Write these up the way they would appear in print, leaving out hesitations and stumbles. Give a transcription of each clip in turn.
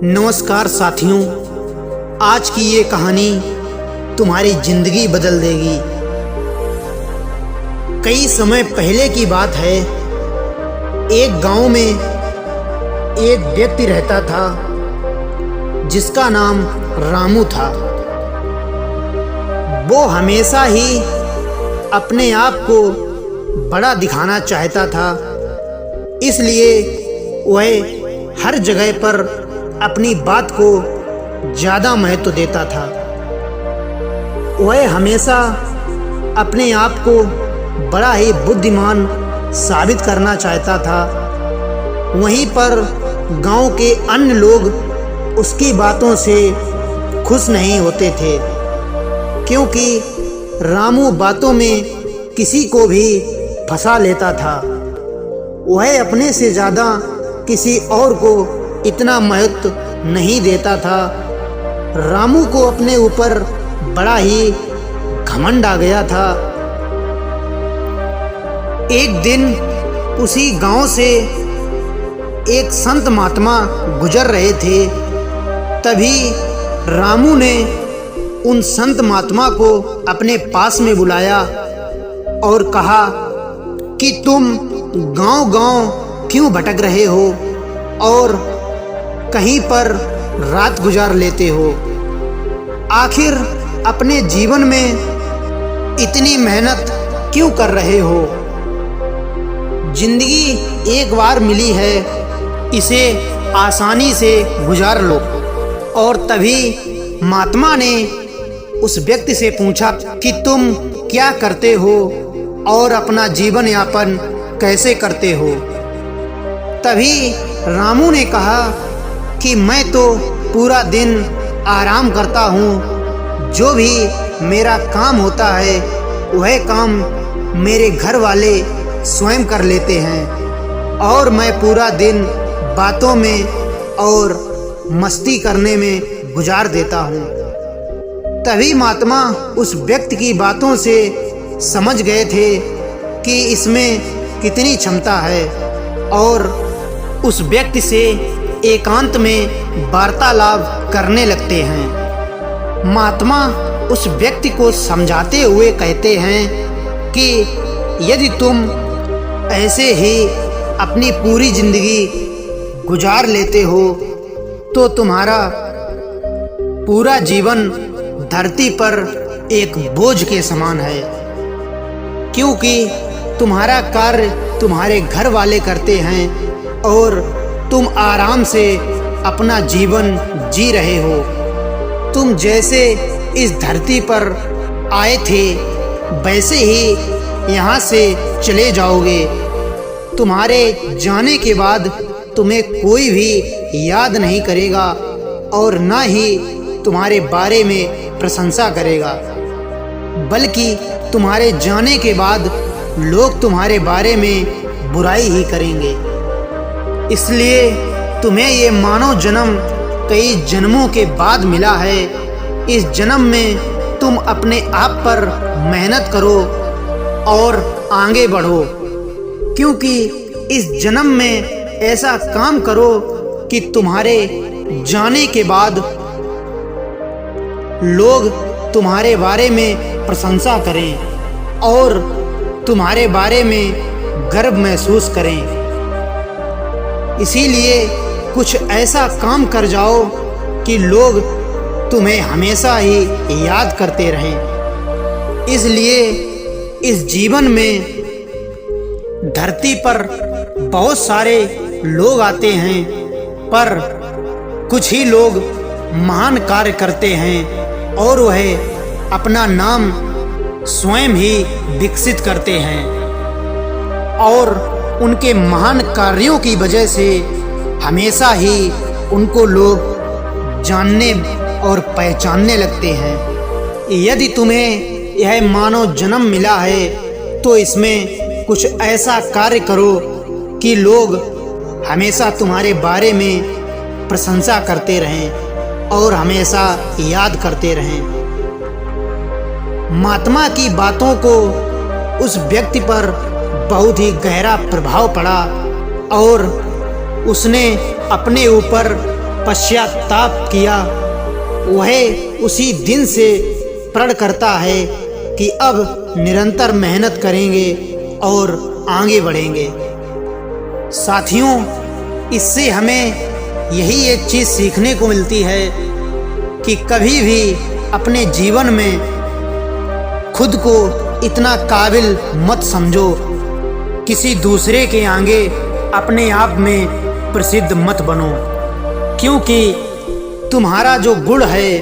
नमस्कार साथियों, आज की ये कहानी तुम्हारी जिंदगी बदल देगी। कई समय पहले की बात है। एक गांव में एक व्यक्ति रहता था जिसका नाम रामू था। वो हमेशा ही अपने आप को बड़ा दिखाना चाहता था, इसलिए वह हर जगह पर अपनी बात को ज़्यादा महत्व देता था। वह हमेशा अपने आप को बड़ा ही बुद्धिमान साबित करना चाहता था। वहीं पर गांव के अन्य लोग उसकी बातों से खुश नहीं होते थे, क्योंकि रामू बातों में किसी को भी फंसा लेता था। वह अपने से ज़्यादा किसी और को इतना महत्व नहीं देता था। रामू को अपने ऊपर बड़ा ही घमंड आ गया था। एक दिन उसी गांव से एक संत महात्मा गुजर रहे थे। तभी रामू ने उन संत महात्मा को अपने पास में बुलाया और कहा कि तुम गांव-गांव क्यों भटक रहे हो और कहीं पर रात गुजार लेते हो? आखिर अपने जीवन में इतनी मेहनत क्यों कर रहे हो? जिंदगी एक बार मिली है, इसे आसानी से गुजार लो। और तभी महात्मा ने उस व्यक्ति से पूछा कि तुम क्या करते हो और अपना जीवन यापन कैसे करते हो? तभी रामू ने कहा कि मैं तो पूरा दिन आराम करता हूँ। जो भी मेरा काम होता है वह काम मेरे घर वाले स्वयं कर लेते हैं और मैं पूरा दिन बातों में और मस्ती करने में गुजार देता हूँ। तभी महात्मा उस व्यक्ति की बातों से समझ गए थे कि इसमें कितनी क्षमता है और उस व्यक्ति से एकांत में वार्तालाप करने लगते हैं। महात्मा उस व्यक्ति को समझाते हुए कहते हैं कि यदि तुम ऐसे ही अपनी पूरी जिंदगी गुजार लेते हो तो तुम्हारा पूरा जीवन धरती पर एक बोझ के समान है, क्योंकि तुम्हारा कार्य तुम्हारे घर वाले करते हैं और तुम आराम से अपना जीवन जी रहे हो। तुम जैसे इस धरती पर आए थे वैसे ही यहाँ से चले जाओगे। तुम्हारे जाने के बाद तुम्हें कोई भी याद नहीं करेगा और ना ही तुम्हारे बारे में प्रशंसा करेगा, बल्कि तुम्हारे जाने के बाद लोग तुम्हारे बारे में बुराई ही करेंगे। इसलिए तुम्हें ये मानव जन्म कई जन्मों के बाद मिला है। इस जन्म में तुम अपने आप पर मेहनत करो और आगे बढ़ो, क्योंकि इस जन्म में ऐसा काम करो कि तुम्हारे जाने के बाद लोग तुम्हारे बारे में प्रशंसा करें और तुम्हारे बारे में गर्व महसूस करें। इसीलिए कुछ ऐसा काम कर जाओ कि लोग तुम्हें हमेशा ही याद करते रहें। इसलिए इस जीवन में धरती पर बहुत सारे लोग आते हैं, पर कुछ ही लोग महान कार्य करते हैं और वह अपना नाम स्वयं ही विकसित करते हैं और उनके महान कार्यों की वजह से हमेशा ही उनको लोग जानने और पहचानने लगते हैं। यदि तुम्हें यह मानव जन्म मिला है तो इसमें कुछ ऐसा कार्य करो कि लोग हमेशा तुम्हारे बारे में प्रशंसा करते रहें और हमेशा याद करते रहें। महात्मा की बातों को उस व्यक्ति पर बहुत ही गहरा प्रभाव पड़ा और उसने अपने ऊपर पश्चाताप किया, वह उसी दिन से प्रण करता है कि अब निरंतर मेहनत करेंगे और आगे बढ़ेंगे। साथियों, इससे हमें यही एक चीज़ सीखने को मिलती है कि कभी भी अपने जीवन में खुद को इतना काबिल मत समझो, किसी दूसरे के आगे अपने आप में प्रसिद्ध मत बनो, क्योंकि तुम्हारा जो गुण है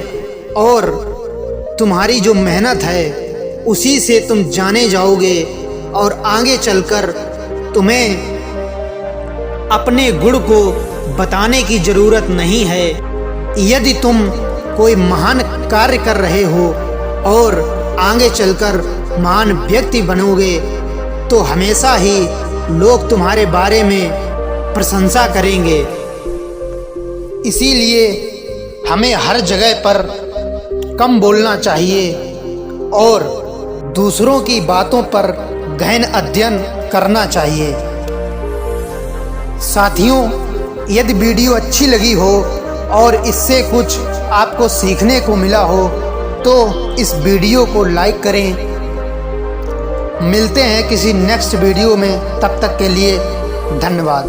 और तुम्हारी जो मेहनत है उसी से तुम जाने जाओगे और आगे चलकर तुम्हें अपने गुण को बताने की ज़रूरत नहीं है। यदि तुम कोई महान कार्य कर रहे हो और आगे चलकर महान व्यक्ति बनोगे तो हमेशा ही लोग तुम्हारे बारे में प्रशंसा करेंगे। इसीलिए हमें हर जगह पर कम बोलना चाहिए और दूसरों की बातों पर गहन अध्ययन करना चाहिए। साथियों, यदि वीडियो अच्छी लगी हो और इससे कुछ आपको सीखने को मिला हो तो इस वीडियो को लाइक करें। मिलते हैं किसी नेक्स्ट वीडियो में, तब तक के लिए धन्यवाद।